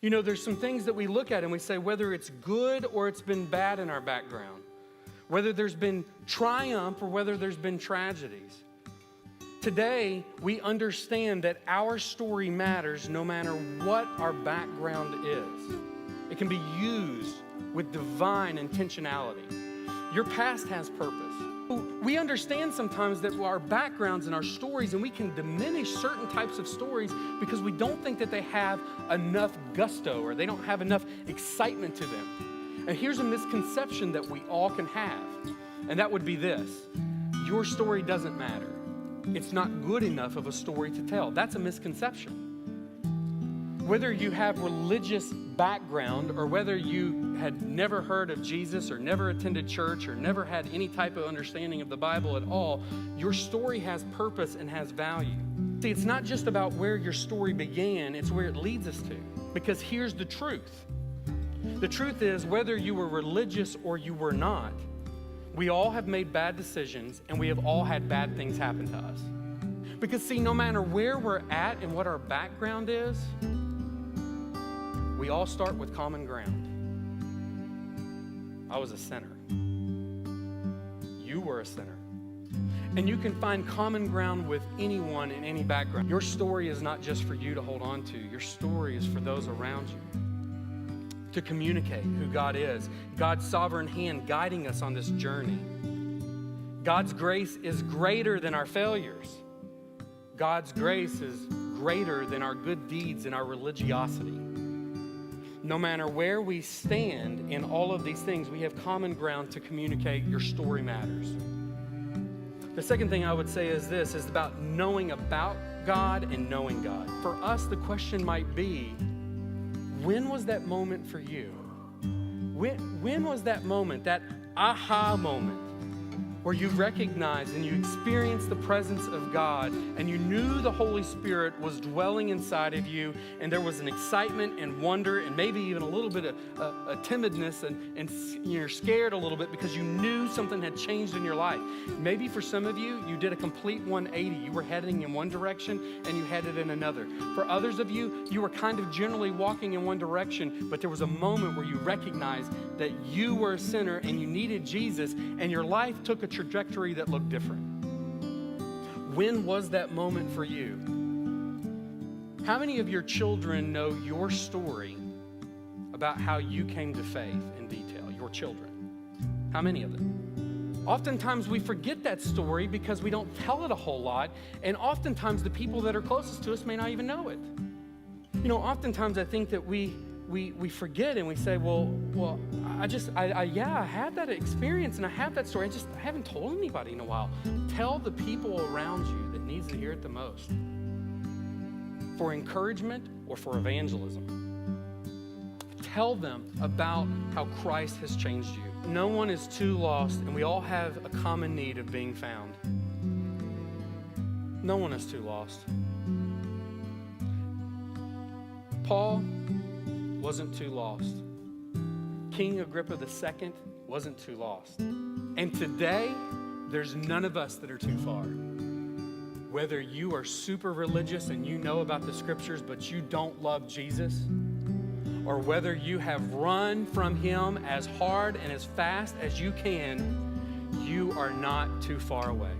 You know, there's some things that we look at and we say whether it's good or it's been bad in our background, whether there's been triumph or whether there's been tragedies. Today, we understand that our story matters no matter what our background is. It can be used with divine intentionality. Your past has purpose. We understand sometimes that our backgrounds and our stories, and we can diminish certain types of stories because we don't think that they have enough gusto or they don't have enough excitement to them. And here's a misconception that we all can have, and that would be this: your story doesn't matter. It's not good enough of a story to tell. That's a misconception. Whether you have religious background or whether you had never heard of Jesus or never attended church or never had any type of understanding of the Bible at all, your story has purpose and has value. See, it's not just about where your story began, it's where it leads us to. Because here's the truth. The truth is, whether you were religious or you were not, we all have made bad decisions and we have all had bad things happen to us. Because see, no matter where we're at and what our background is, we all start with common ground. I was a sinner. You were a sinner. And you can find common ground with anyone in any background. Your story is not just for you to hold on to. Your story is for those around you to communicate who God is. God's sovereign hand guiding us on this journey. God's grace is greater than our failures. God's grace is greater than our good deeds and our religiosity. No matter where we stand in all of these things, we have common ground to communicate your story matters. The second thing I would say is this, is about knowing about God and knowing God. For us, the question might be, when was that moment for you? When was that moment, that aha moment, where you recognized and you experienced the presence of God and you knew the Holy Spirit was dwelling inside of you, and there was an excitement and wonder and maybe even a little bit of a timidness and you're scared a little bit because you knew something had changed in your life. Maybe for some of you, you did a complete 180. You were heading in one direction and you headed in another. For others of you, you were kind of generally walking in one direction, but there was a moment where you recognized that you were a sinner and you needed Jesus, and your life took a trajectory that looked different. When was that moment for you? How many of your children know your story about how you came to faith in detail? Your children. How many of them? Oftentimes we forget that story because we don't tell it a whole lot, and oftentimes the people that are closest to us may not even know it. You know, oftentimes I think that we forget and we say, well, I had that experience and I have that story. I haven't told anybody in a while. Tell the people around you that needs to hear it the most, for encouragement or for evangelism. Tell them about how Christ has changed you. No one is too lost, and we all have a common need of being found. No one is too lost. Paul wasn't too lost. King Agrippa II wasn't too lost. And today, there's none of us that are too far. Whether you are super religious and you know about the scriptures, but you don't love Jesus, or whether you have run from him as hard and as fast as you can, you are not too far away.